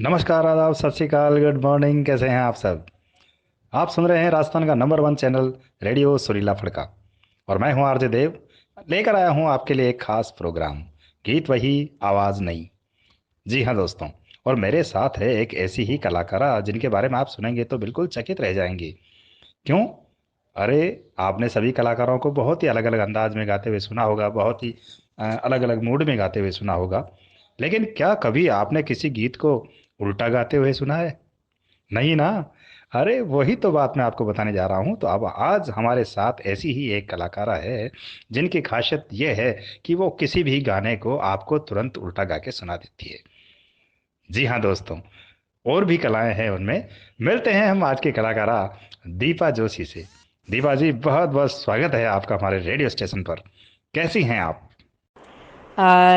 नमस्कार, आदाब, सत श्री अकाल, गुड मॉर्निंग। कैसे हैं आप सब? आप सुन रहे हैं राजस्थान का नंबर वन चैनल रेडियो सुरीला फड़का। और मैं हूं आरजे देव, लेकर आया हूं आपके लिए एक खास प्रोग्राम, गीत वही आवाज़ नहीं। जी हाँ दोस्तों, और मेरे साथ है एक ऐसी ही कलाकारा जिनके बारे में आप सुनेंगे तो बिल्कुल चकित रह जाएंगे। क्यों? अरे, आपने सभी कलाकारों को बहुत ही अलग अलग अंदाज में गाते हुए सुना होगा, बहुत ही अलग अलग मूड में गाते हुए सुना होगा। लेकिन क्या कभी आपने किसी गीत को उल्टा गाते हुए सुना है? नहीं ना। अरे वही तो बात मैं आपको बताने जा रहा हूँ। तो अब आज हमारे साथ ऐसी ही एक कलाकारा है जिनकी खासियत ये है कि वो किसी भी गाने को आपको तुरंत उल्टा गा के सुना देती है। जी हाँ दोस्तों, और भी कलाएं हैं उनमें। मिलते हैं हम आज की कलाकारा दीपा जोशी से। दीपा जी, बहुत बहुत स्वागत है आपका हमारे रेडियो स्टेशन पर। कैसी हैं आप?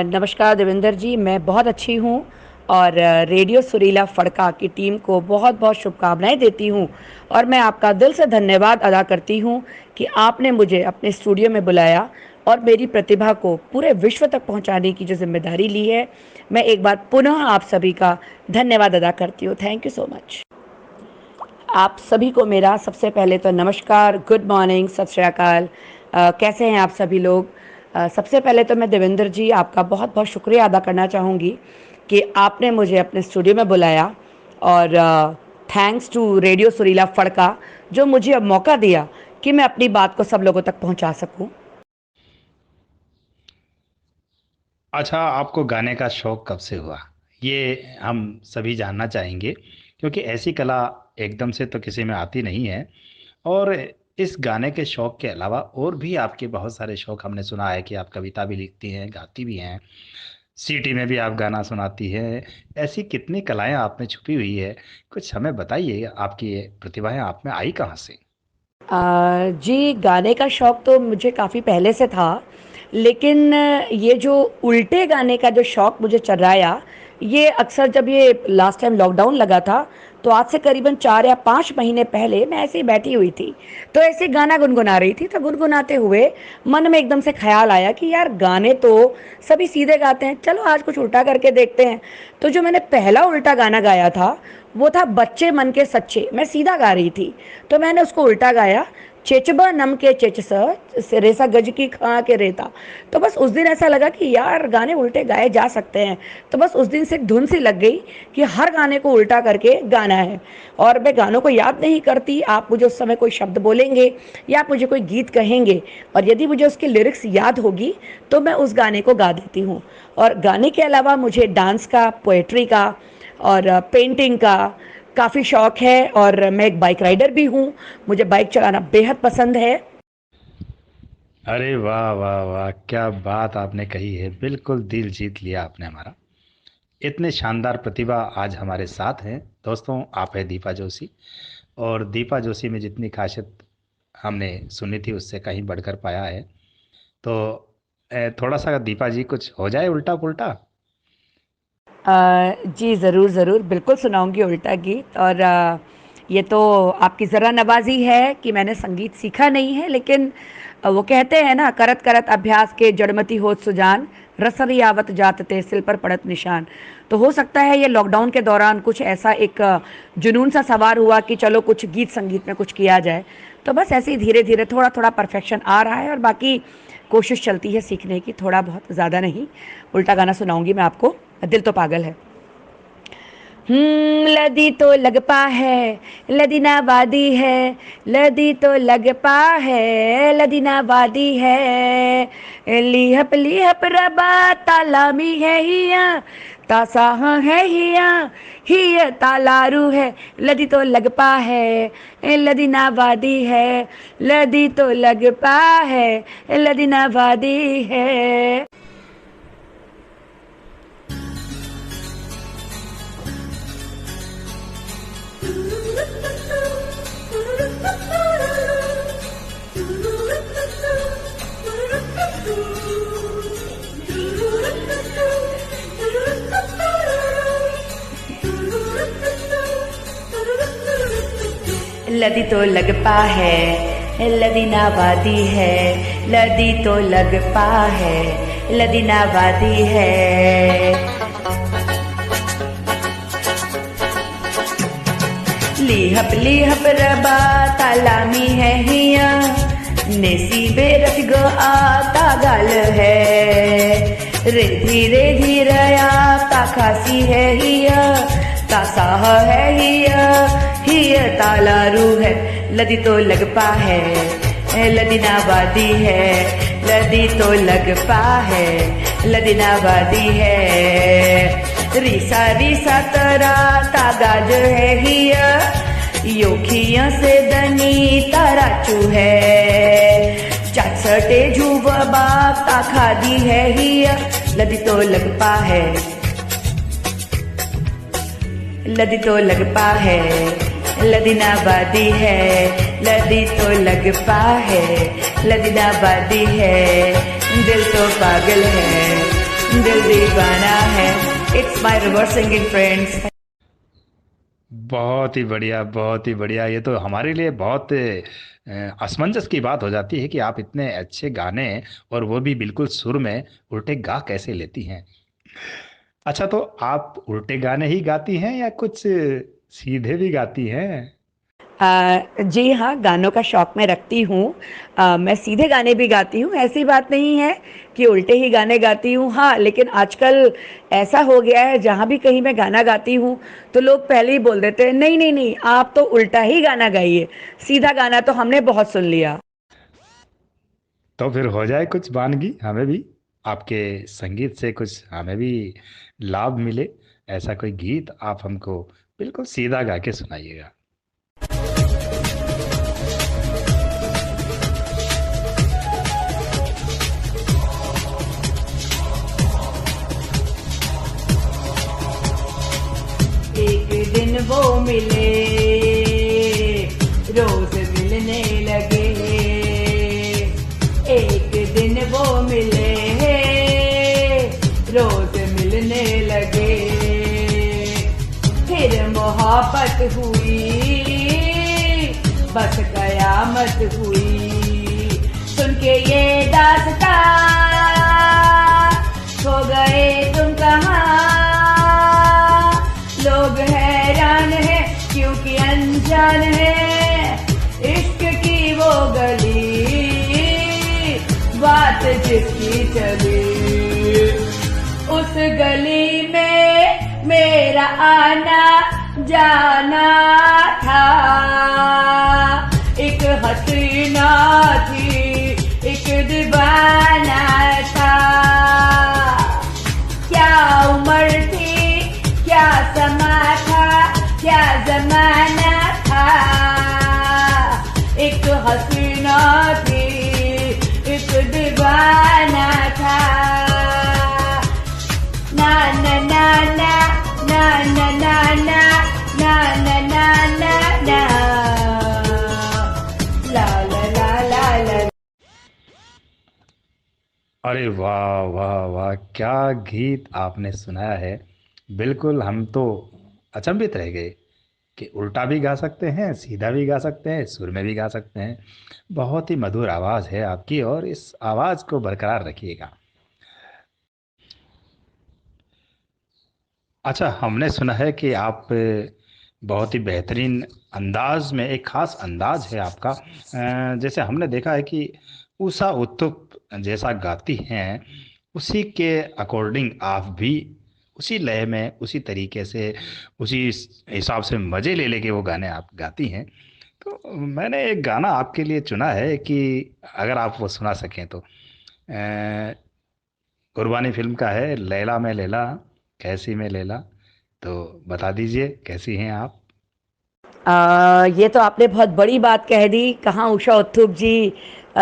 नमस्कार देवेंद्र जी, मैं बहुत अच्छी हूँ और रेडियो सुरीला फड़का की टीम को बहुत बहुत शुभकामनाएं देती हूँ। और मैं आपका दिल से धन्यवाद अदा करती हूँ कि आपने मुझे अपने स्टूडियो में बुलाया और मेरी प्रतिभा को पूरे विश्व तक पहुँचाने की जो जिम्मेदारी ली है। मैं एक बार पुनः आप सभी का धन्यवाद अदा करती हूँ। Thank you so much. आप सभी को मेरा सबसे पहले तो नमस्कार, गुड मॉर्निंग, सत श्री अकाल। कैसे हैं आप सभी लोग? सबसे पहले तो मैं देवेंद्र जी आपका बहुत बहुत शुक्रिया अदा करना चाहूँगी कि आपने मुझे अपने स्टूडियो में बुलाया। और थैंक्स टू रेडियो सुरीला फड़का जो मुझे अब मौका दिया कि मैं अपनी बात को सब लोगों तक पहुँचा सकूँ। अच्छा, आपको गाने का शौक कब से हुआ? ये हम सभी जानना चाहेंगे, क्योंकि ऐसी कला एकदम से तो किसी में आती नहीं है। और इस गाने के शौक के अलावा और भी आपके बहुत सारे शौक हमने सुना है कि आप कविता भी लिखती हैं, गाती भी हैं, सीटी में भी आप गाना सुनाती हैं। ऐसी कितनी कलाएं आप में छुपी हुई है, कुछ हमें बताइए। आपकी ये प्रतिभाएं आप में आई कहाँ से? जी, गाने का शौक़ तो मुझे काफ़ी पहले से था, लेकिन ये जो उल्टे गाने का जो शौक़ मुझे चर्राया, ये अक्सर जब ये लास्ट टाइम लॉकडाउन लगा था, तो आज से करीबन 4 या 5 महीने पहले मैं ऐसे ही बैठी हुई थी। तो ऐसे गाना गुनगुना रही थी, तो गुनगुनाते हुए मन में एकदम से ख़्याल आया कि यार गाने तो सभी सीधे गाते हैं, चलो आज कुछ उल्टा करके देखते हैं। तो जो मैंने पहला उल्टा गाना गाया था, वो था बच्चे मन के सच्चे। मैं सीधा गा रही थी, तो मैंने उसको उल्टा गाया, चेचबा नम के चेचस रेसा गज की खा के रेता। तो बस उस दिन ऐसा लगा कि यार गाने उल्टे गाए जा सकते हैं। तो बस उस दिन से एक धुन सी लग गई कि हर गाने को उल्टा करके गाना है। और मैं गानों को याद नहीं करती, आप मुझे उस समय कोई शब्द बोलेंगे या आप मुझे कोई गीत कहेंगे, और यदि मुझे उसकी लिरिक्स याद होगी तो मैं उस गाने को गा देती हूँ। और गाने के अलावा मुझे डांस का, पोएट्री का और पेंटिंग का काफ़ी शौक़ है। और मैं एक बाइक राइडर भी हूँ, मुझे बाइक चलाना बेहद पसंद है। अरे वाह वाह वाह, क्या बात आपने कही है! बिल्कुल दिल जीत लिया आपने हमारा। इतने शानदार प्रतिभा आज हमारे साथ हैं। दोस्तों, आप है दीपा जोशी। और दीपा जोशी में जितनी खासियत हमने सुनी थी उससे कहीं बढ़कर पाया है। तो थोड़ा सा दीपा जी कुछ हो जाए उल्टा पुल्टा। जी ज़रूर ज़रूर, बिल्कुल सुनाऊंगी उल्टा गीत। और ये तो आपकी ज़रा नवाजी है कि मैंने संगीत सीखा नहीं है, लेकिन वो कहते हैं ना, करत करत अभ्यास के जड़मती होत सुजान, रसरी आवत जातते सिल पर पड़त निशान। तो हो सकता है ये लॉकडाउन के दौरान कुछ ऐसा एक जुनून सा सवार हुआ कि चलो कुछ गीत संगीत में कुछ किया जाए। तो बस ऐसे ही धीरे धीरे थोड़ा थोड़ा परफेक्शन आ रहा है, और बाकी कोशिश चलती है सीखने की, थोड़ा बहुत, ज़्यादा नहीं। उल्टा गाना सुनाऊंगी मैं आपको, दिल तो पागल है। लदी तो लगपा है, लदीना वादी है, लदी तो लगपा है, लदीना वादी है, लिहप लिहप रबा तालामी है हिया, तासा है हिया, हिया तालारू है, लदी तो लगपा है, लदीना वादी है, लदी तो लगपा है, लदीना वादी है। लदी तो लगपा है, लदीना वादी है, लदी तो लगपा है, लदीना वादी है। लीहप रबा तालामी है हिया नेसीबे रख आता गाल है रे धीरे धीरया ता खासी है हिया तासाह है हिया तालारू है लदी तो लग पा है लदीनाबादी है लदी तो लग पा है लदीनाबादी है रीसा तरा तागाज है हिया योखिया से दनी ताराचू है चाचटे झूब बाप ताखादी है हिया लदी तो लग पा है लदी तो लग पा है लदीनाबादी है लदी तो लग पा है लदीनाबादी है दिल तो पागल है दिल दीवाना है it's my reverse singing friends. बहुत ही बढ़िया, बहुत ही बढ़िया। ये तो हमारे लिए बहुत असमंजस की बात हो जाती है कि आप इतने अच्छे गाने और वो भी बिल्कुल सुर में उल्टे गा कैसे लेती हैं। अच्छा, तो आप उल्टे गाने ही गाती हैं या कुछ सीधे भी गाती हैं? जी हाँ, गानों का शौक मैं रखती हूँ। मैं सीधे गाने भी गाती हूँ, ऐसी बात नहीं है कि उल्टे ही गाने गाती हूँ। हाँ, लेकिन आजकल ऐसा हो गया है जहाँ भी कहीं मैं गाना गाती हूँ तो लोग पहले ही बोल देते हैं नहीं नहीं नहीं, आप तो उल्टा ही गाना गाइए, सीधा गाना तो हमने बहुत सुन लिया। तो फिर हो जाए कुछ वानगी, हमें भी आपके संगीत से कुछ हमें भी लाभ मिले। ऐसा कोई गीत आप हमको बिल्कुल सीधा गा के सुनाइएगा। एक दिन वो मिले, रोज मिलने लगे। एक दिन वो मिले, रोज मिलने लगे। फिर मोहब्बत हुई, बस कयामत हुई। सुन के ये दास्तां, खो गए तुम कहाँ। लोग हैरान है क्योंकि अनजान है इश्क की वो गली, बात जिसकी चली। उस गली में मेरा आना जाना था। एक हसीना थी, एक दीवाना था। क्या उम्र थी, क्या समा था, क्या जमाना था। एक हसीना थी, एक दीवाना था। ना ना ना ना ना ना ना ना ना ना ना ना ना ला ला ला ला ला। अरे वाह वाह वाह, क्या गीत आपने सुनाया है। बिल्कुल हम तो अचंभित रह गए कि उल्टा भी गा सकते हैं, सीधा भी गा सकते हैं, सुर में भी गा सकते हैं। बहुत ही मधुर आवाज़ है आपकी और इस आवाज़ को बरकरार रखिएगा। अच्छा, हमने सुना है कि आप बहुत ही बेहतरीन अंदाज में, एक ख़ास अंदाज है आपका। जैसे हमने देखा है कि उषा उत्थुप जैसा गाती हैं, उसी के अकॉर्डिंग आप भी उसी लय में, उसी तरीके से, उसी हिसाब से मज़े ले लेके वो गाने आप गाती हैं। तो मैंने एक गाना आपके लिए चुना है कि अगर आप वो सुना सकें तो। कुर्बानी फिल्म का है, लैला में लैला कैसी में लैला। तो बता दीजिए कैसी हैं आप? ये तो आपने बहुत बड़ी बात कह दी। कहाँ उषा उत्थुप जी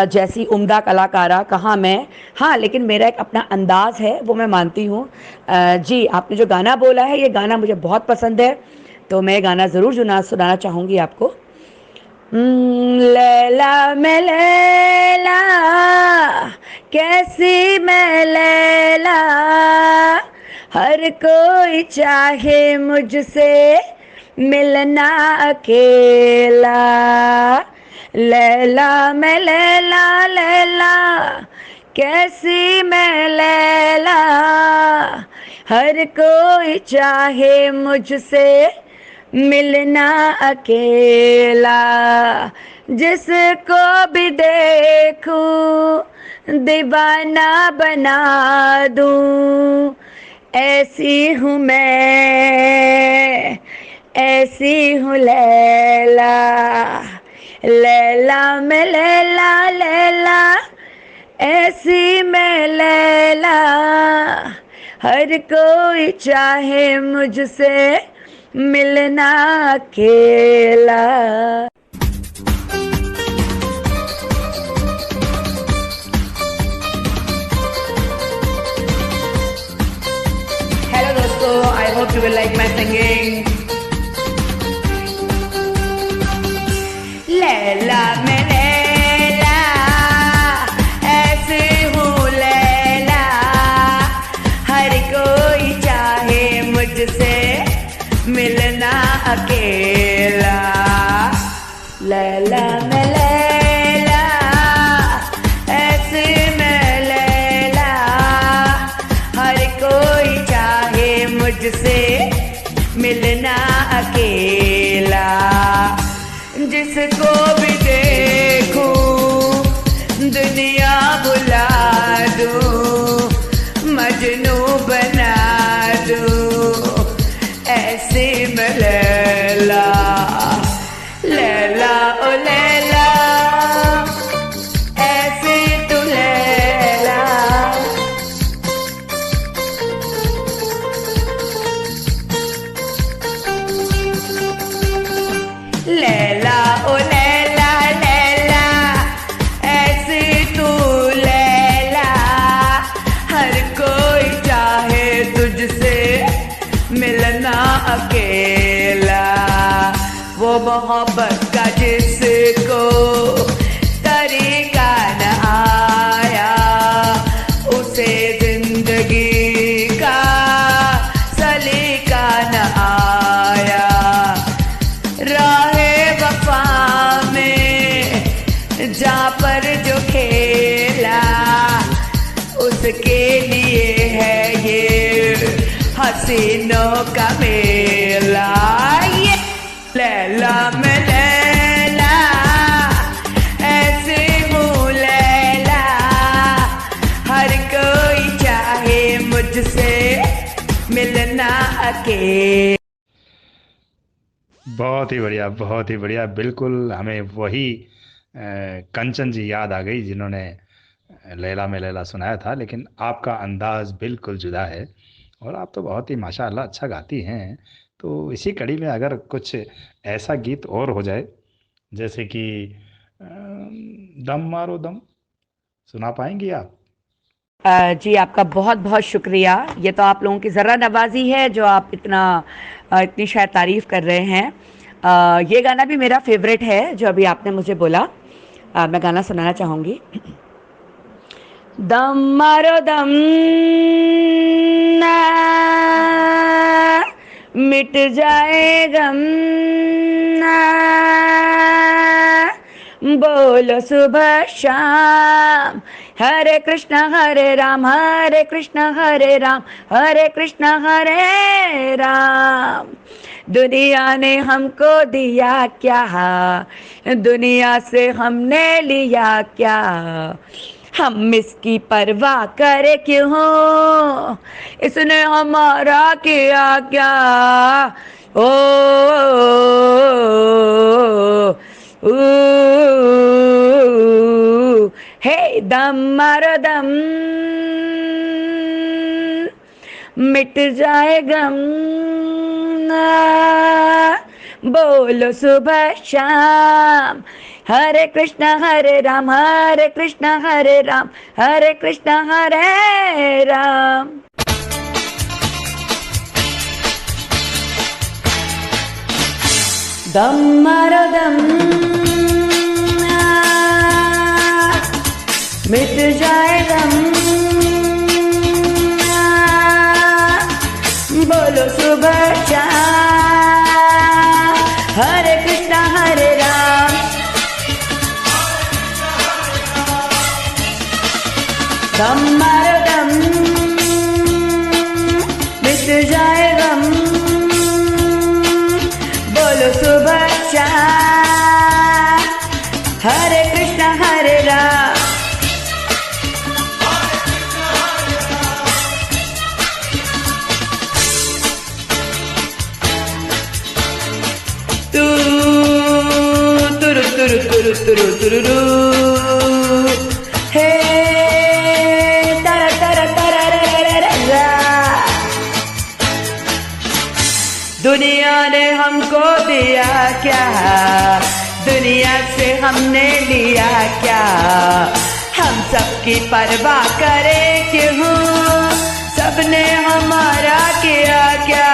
जैसी उम्दा कलाकारा, कहाँ मैं। हाँ, लेकिन मेरा एक अपना अंदाज है, वो मैं मानती हूँ। जी, आपने जो गाना बोला है, ये गाना मुझे बहुत पसंद है, तो मैं गाना ज़रूर सुनाना चाहूँगी आपको। लैला मैं लैला कैसी मैं लैला, हर कोई चाहे मुझसे मिलना अकेला। लैला मैं लैला लैला कैसी मैं लैला, हर कोई चाहे मुझसे मिलना अकेला, जिसको भी देखूं दीवाना बना दूं। ऐसी हूँ मैं, ऐसी हूँ लैला, लैला में लैला, लैला ऐसी मैं लैला। हर कोई चाहे मुझसे मिलना अकेला। हेलो दोस्तों, I hope you will like my singing. Laila में लैला, ऐसी हूँ लैला, हर कोई चाहे मुझसे मिलना अकेला। लैला में लैला, ऐसी मैं लैला, हर कोई चाहे मुझसे मिलना अकेला। जिसको भी देखूं दुनिया बुला दूं, मजनू बना दूं, ऐसे में लैला, लैला ओ लैला, ऐसे तू लैला। लैला ओ लैला, लैला ऐसे तू लैला, हर कोई चाहे तुझसे मिलना अकेला। वो मोहब्बत का जिसको तरीका न आया, उसे जिंदगी का सलीका न आया। राहे वफा में जा पर जो खेला, उसके लिए है ये हसीनों का मेला। ये लैला में लैला, ऐसे हूँ लैला, हर कोई चाहे मुझसे मिलना अकेला। बहुत ही बढ़िया, बहुत ही बढ़िया। बिल्कुल हमें वही कंचन जी याद आ गई जिन्होंने लैला में लैला सुनाया था, लेकिन आपका अंदाज बिल्कुल जुदा है और आप तो बहुत ही माशाअल्लाह अच्छा गाती हैं। तो इसी कड़ी में अगर कुछ ऐसा गीत और हो जाए जैसे कि दम मारो दम, सुना पाएंगी आप? जी आपका बहुत बहुत शुक्रिया। ये तो आप लोगों की ज़रा नवाजी है जो आप इतनी शायद तारीफ़ कर रहे हैं। ये गाना भी मेरा फेवरेट है जो अभी आपने मुझे बोला। मैं गाना सुनाना चाहूँगी। दम मारो दम ना, मिट जाए गम ना, बोलो सुबह शाम हरे कृष्णा हरे राम, हरे कृष्णा हरे राम, हरे कृष्णा हरे राम। दुनिया ने हमको दिया क्या, दुनिया से हमने लिया क्या, हम इसकी परवाह करे क्यों, इसने हमारा किया क्या। ओ, हे दम मारो दम, मिट जाए गम, बोलो सुबह शाम हरे कृष्णा हरे राम, हरे कृष्णा हरे राम, हरे कृष्णा हरे राम। दम मारो दम, मिट जाए गम, बोलो सुबह शाम हरे कृष्णा हरे राम। दम मारो दम, मिट जाए गम, तुरु तुरुरु, हे तरा तरा तरा रा रा रा रा। दुनिया ने हमको दिया क्या, दुनिया से हमने लिया क्या, हम सबकी परवाह करें क्यों, सबने हमारा किया क्या।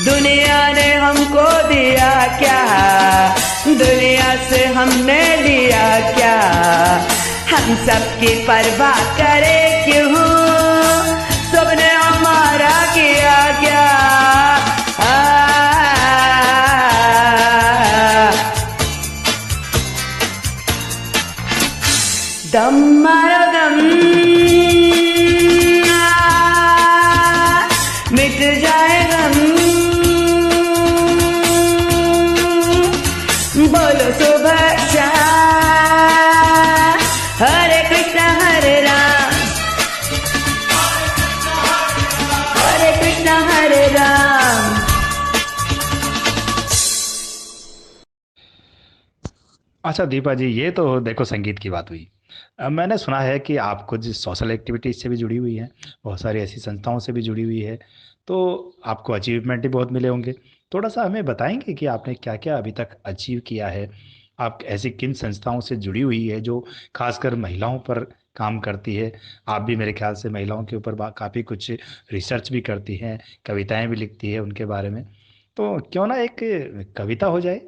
दुनिया ने हमको दिया क्या, दुनिया से हमने लिया क्या, हम सबकी परवाह करें क्यों, सबने हमारा किया क्या। दम मारो दम, मिट जाए गम, बोलो सुबह शाम, हरे कृष्ण हरे राम, हरे कृष्ण हरे राम। अच्छा दीपा जी, ये तो देखो संगीत की बात हुई। अब मैंने सुना है कि आप कुछ सोशल एक्टिविटीज़ से भी जुड़ी हुई हैं, बहुत सारी ऐसी संस्थाओं से भी जुड़ी हुई है, तो आपको अचीवमेंट भी बहुत मिले होंगे। थोड़ा सा हमें बताएंगे कि आपने क्या क्या अभी तक अचीव किया है, आप ऐसी किन संस्थाओं से जुड़ी हुई है जो खासकर महिलाओं पर काम करती है। आप भी मेरे ख्याल से महिलाओं के ऊपर काफ़ी कुछ रिसर्च भी करती हैं, कविताएं भी लिखती है उनके बारे में, तो क्यों ना एक कविता हो जाए।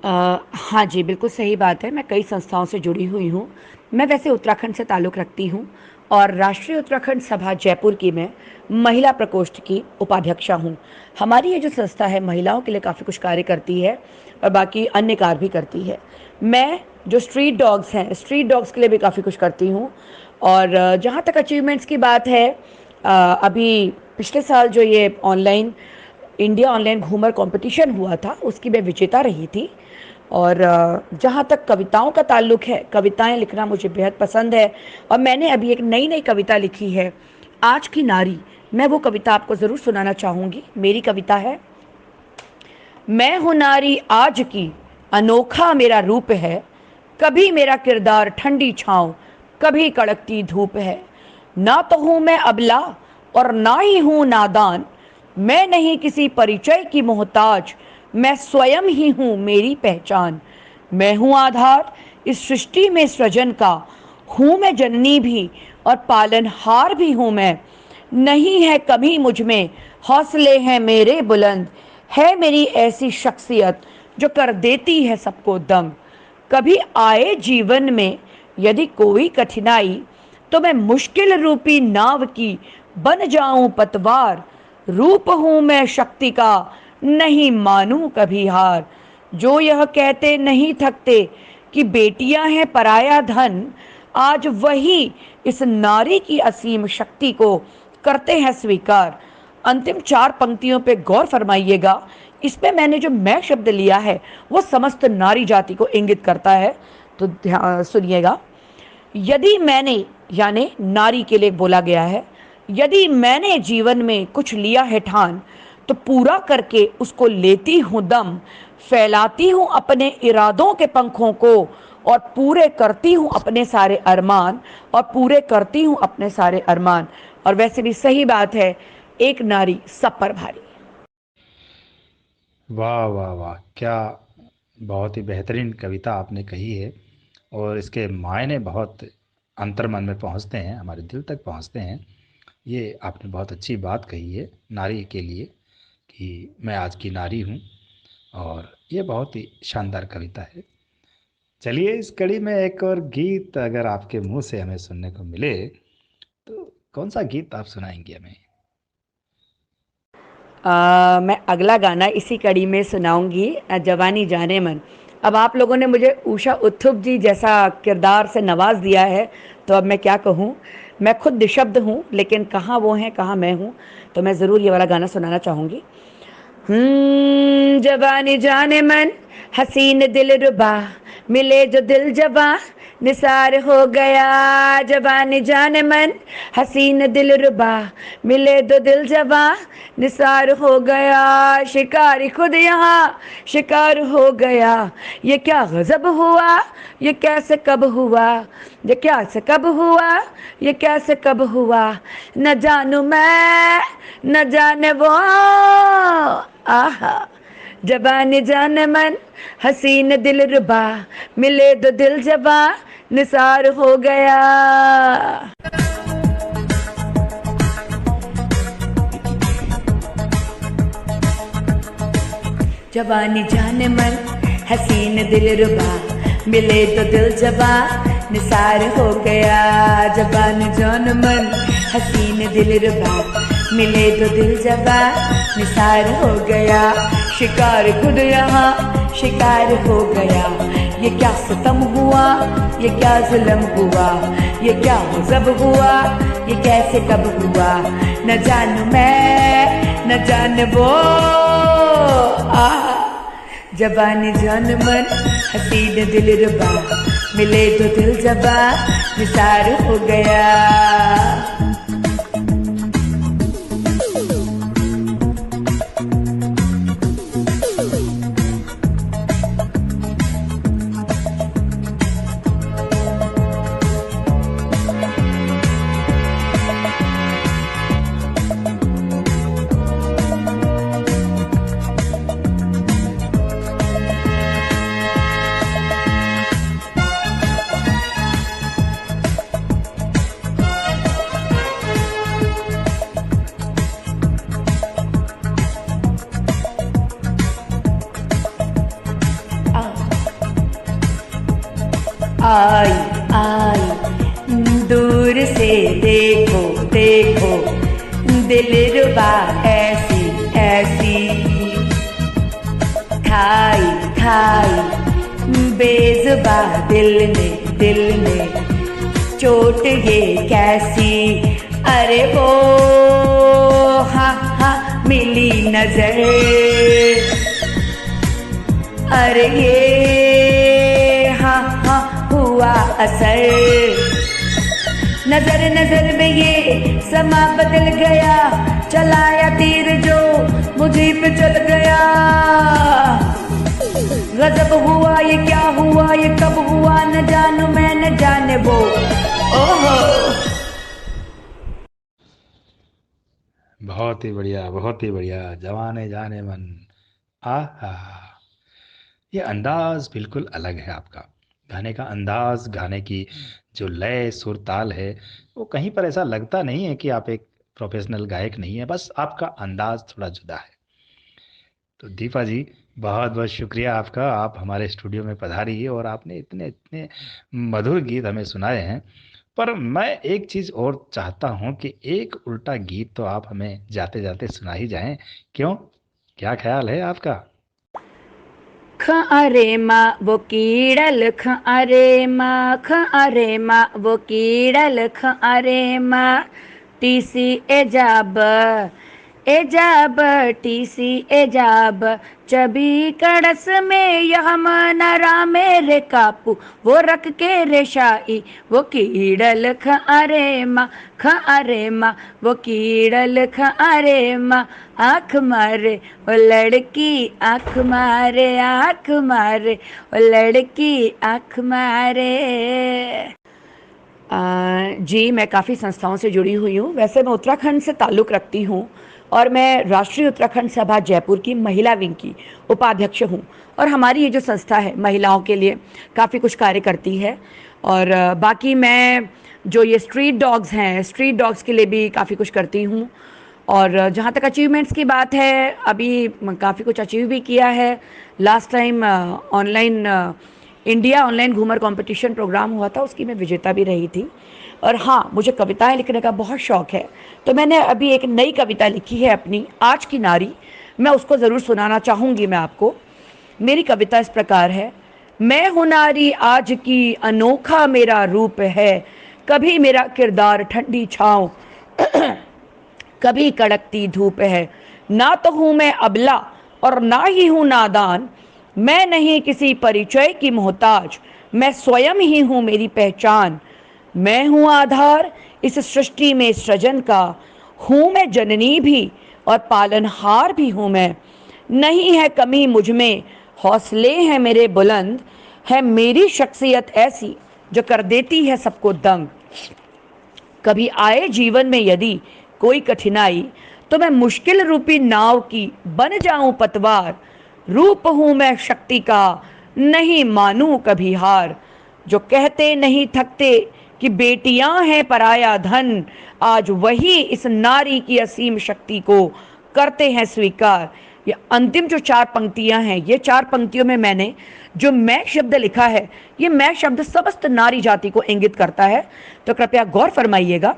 हाँ जी, बिल्कुल सही बात है। मैं कई संस्थाओं से जुड़ी हुई हूँ। मैं वैसे उत्तराखंड से ताल्लुक़ रखती हूँ और राष्ट्रीय उत्तराखंड सभा जयपुर की मैं महिला प्रकोष्ठ की उपाध्यक्षा हूँ। हमारी ये जो संस्था है महिलाओं के लिए काफ़ी कुछ कार्य करती है और बाकी अन्य कार्य भी करती है। मैं जो स्ट्रीट डॉग्स हैं, स्ट्रीट डॉग्स के लिए भी काफ़ी कुछ करती हूँ। और जहाँ तक अचीवमेंट्स की बात है, अभी पिछले साल जो ये online India online Ghoomar competition हुआ था, उसकी मैं विजेता रही थी। और जहाँ तक कविताओं का ताल्लुक है, कविताएं लिखना मुझे बेहद पसंद है और मैंने अभी एक नई नई कविता लिखी है, आज की नारी। मैं वो कविता आपको ज़रूर सुनाना चाहूँगी। मेरी कविता है, मैं हूँ नारी आज की, अनोखा मेरा रूप है, कभी मेरा किरदार ठंडी छाँव, कभी कड़कती धूप है। ना तो हूँ मैं अबला और ना ही हूँ नादान, मैं नहीं किसी परिचय की मोहताज, मैं स्वयं ही हूँ मेरी पहचान। मैं हूँ आधार इस सृष्टि में सृजन का, हूँ मैं जननी भी और पालनहार भी हूँ मैं। नहीं है कभी मुझ में, हौसले हैं मेरे बुलंद, है मेरी ऐसी शख्सियत जो कर देती है सबको दंग। कभी आए जीवन में यदि कोई कठिनाई, तो मैं मुश्किल रूपी नाव की बन जाऊं पतवार। रूप हूं मैं शक्ति का, नहीं मानूं कभी हार। जो यह कहते नहीं थकते कि बेटियां हैं पराया धन, आज वही इस नारी की असीम शक्ति को करते हैं स्वीकार। अंतिम 4 पंक्तियों पे गौर फरमाइएगा। इसमें मैंने जो मैं शब्द लिया है वो समस्त नारी जाति को इंगित करता है, तो ध्यान सुनिएगा। यदि मैंने, यानी नारी के लिए बोला गया है, यदि मैंने जीवन में कुछ लिया है ठान, तो पूरा करके उसको लेती हूँ दम, फैलाती हूँ अपने इरादों के पंखों को और पूरे करती हूँ अपने सारे अरमान, और पूरे करती हूँ अपने सारे अरमान। और वैसे भी सही बात है, एक नारी सब पर भारी। वाह वाह वाह, क्या बहुत ही बेहतरीन कविता आपने कही है, और इसके मायने बहुत अंतर्मन में पहुंचते हैं, हमारे दिल तक पहुंचते हैं। ये आपने बहुत अच्छी बात कही है नारी के लिए, कि मैं आज की नारी हूँ, और ये बहुत ही शानदार कविता है। चलिए, इस कड़ी में एक और गीत अगर आपके मुंह से हमें सुनने को मिले, तो कौन सा गीत आप सुनाएंगे हमें। मैं अगला गाना इसी कड़ी में सुनाऊंगी, जवानी जाने मन। अब आप लोगों ने मुझे उषा उत्थुप जी जैसा किरदार से नवाज दिया है, तो अब मैं क्या कहूँ। मैं खुद निशब्द हूँ, लेकिन कहाँ वो हैं कहाँ मैं हूँ, तो मैं ज़रूर ये वाला गाना सुनाना चाहूँगी। जवानी जाने मन, हसीन दिल रुबा, मिले जो दिल जवां, निसार हो गया जवानी जान मन, हसीन दिल रुबा मिले दो दिल जवा, निसार हो गया शिकारी खुद यहाँ शिकार हो गया। ये क्या गजब हुआ, ये कैसे कब हुआ, ये क्या से कब हुआ, ये कैसे कब हुआ, न जानू मैं न जाने वो, आहा जबानी जान मन, हसीन दिल रुबा मिले दो दिल जबा, निसार हो गया। जवानी जान मन, हसीन दिल रुबा मिले तो दिल जबा, निसार हो गया। जवानी जान मन, हसीन दिल रुबा मिले तो दिल जबा, निसार हो गया। शिकार खुद यहाँ शिकार हो गया। ये क्या सितम हुआ, ये क्या जुल्म हुआ, ये क्या गज़ब हुआ, ये कैसे कब हुआ, न जानू मैं न जाने वो, जबानी जान मन, हसीन दिल रुबा मिले तो दिल जबा, निसार हो गया। आई आई दूर से देखो देखो, दिल रुबा ऐसी ऐसी, खाई खाई बेजुबा दिल में चोट ये कैसी, अरे वो हाँ हाँ मिली नजर, अरे ये हाँ हाँ हुआ असर, नजर नजर में ये समा बदल गया, चलाया तीर जो मुझे पे चल गया। गजब हुआ ये क्या हुआ, ये कब हुआ, न जानू मैं न जाने वो, ओहो। बहुत ही बढ़िया, बहुत ही बढ़िया। जवाने जाने मन, आहा, ये अंदाज बिल्कुल अलग है आपका। गाने का अंदाज, गाने की जो लय सुर ताल है, वो कहीं पर ऐसा लगता नहीं है कि आप एक प्रोफेशनल गायक नहीं है, बस आपका अंदाज थोड़ा जुदा है। तो दीपा जी, बहुत बहुत शुक्रिया आपका, आप हमारे स्टूडियो में पधारी और आपने इतने इतने मधुर गीत हमें सुनाए हैं। पर मैं एक चीज़ और चाहता हूँ कि एक उल्टा गीत तो आप हमें जाते जाते सुना ही जाएं। क्यों, क्या ख्याल है आपका? अरे माँ वो कीड़ल अरे माँ, अरे माँ वो कीड़ल अरे माँ, TC Ajaib Ajaib TC Ajaib, chubby कड़स में यह मनरा मेरे कापू, वो रख के रेशाई वो कीड़ल अरे माँ, अरे माँ वो कीड़ल अरे माँ, आँख मारे ओ लड़की आँख मारे, आँख मारे ओ लड़की आँख मारे। जी मैं काफ़ी संस्थाओं से जुड़ी हुई हूँ। वैसे मैं उत्तराखंड से ताल्लुक़ रखती हूँ और मैं राष्ट्रीय उत्तराखंड सभा जयपुर की महिला विंग की उपाध्यक्ष हूँ, और हमारी ये जो संस्था है महिलाओं के लिए काफ़ी कुछ कार्य करती है। और बाकी मैं जो ये स्ट्रीट डॉग्स हैं, स्ट्रीट डॉग्स के लिए भी काफ़ी कुछ करती हूँ। और जहाँ तक अचीवमेंट्स की बात है, अभी काफ़ी कुछ अचीव भी किया है। Last time online India online Ghoomar competition programme हुआ था, उसकी मैं विजेता भी रही थी। और हाँ, मुझे कविताएं लिखने का बहुत शौक़ है, तो मैंने अभी एक नई कविता लिखी है अपनी, आज की नारी। मैं उसको ज़रूर सुनाना चाहूँगी मैं आपको। मेरी कविता इस प्रकार है। मैं हूँ नारी आज की, अनोखा मेरा रूप है, कभी मेरा किरदार ठंडी छाँव कभी कड़कती धूप है। ना तो हूँ मैं अबला और ना ही हूँ नादान, मैं नहीं किसी परिचय की मोहताज, मैं स्वयं ही हूँ मेरी पहचान, मैं हूँ आधार इस सृष्टि में सृजन का, हूँ मैं जननी भी और पालनहार भी हूँ मैं। नहीं है कमी मुझ में, हौसले हैं मेरे बुलंद, है मेरी शख्सियत ऐसी जो कर देती है सबको दंग। कभी आए जीवन में यदि कोई कठिनाई, तो मैं मुश्किल रूपी नाव की बन जाऊं पतवार। रूप हूं मैं शक्ति का, नहीं मानूं कभी हार। जो कहते नहीं थकते कि बेटियां हैं पराया धन, आज वही इस नारी की असीम शक्ति को करते हैं स्वीकार। ये अंतिम जो 4 पंक्तियां हैं, ये 4 पंक्तियों में मैंने जो मैं शब्द लिखा है, ये मैं शब्द समस्त नारी जाति को इंगित करता है। तो कृपया गौर फरमाइएगा।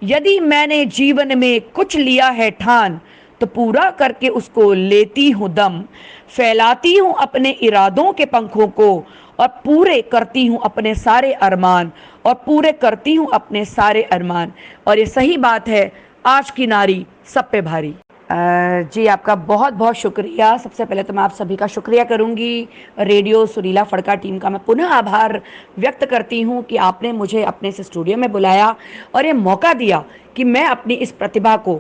यदि मैंने जीवन में कुछ लिया है ठान, तो पूरा करके उसको लेती हूँ दम। फैलाती हूँ अपने इरादों के पंखों को, और पूरे करती हूँ अपने सारे अरमान, और पूरे करती हूँ अपने सारे अरमान। और ये सही बात है, आज की नारी सब पे भारी। जी आपका बहुत बहुत शुक्रिया। सबसे पहले तो मैं आप सभी का शुक्रिया करूंगी। रेडियो सुरीला फड़का टीम का मैं पुनः आभार व्यक्त करती हूं कि आपने मुझे अपने इस स्टूडियो में बुलाया और ये मौका दिया कि मैं अपनी इस प्रतिभा को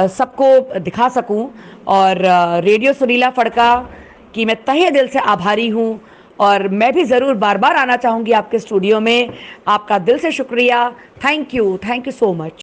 सबको दिखा सकूं। और रेडियो सुरीला फड़का की मैं तहे दिल से आभारी हूं, और मैं भी ज़रूर बार बार आना चाहूँगी आपके स्टूडियो में। आपका दिल से शुक्रिया। Thank you so much.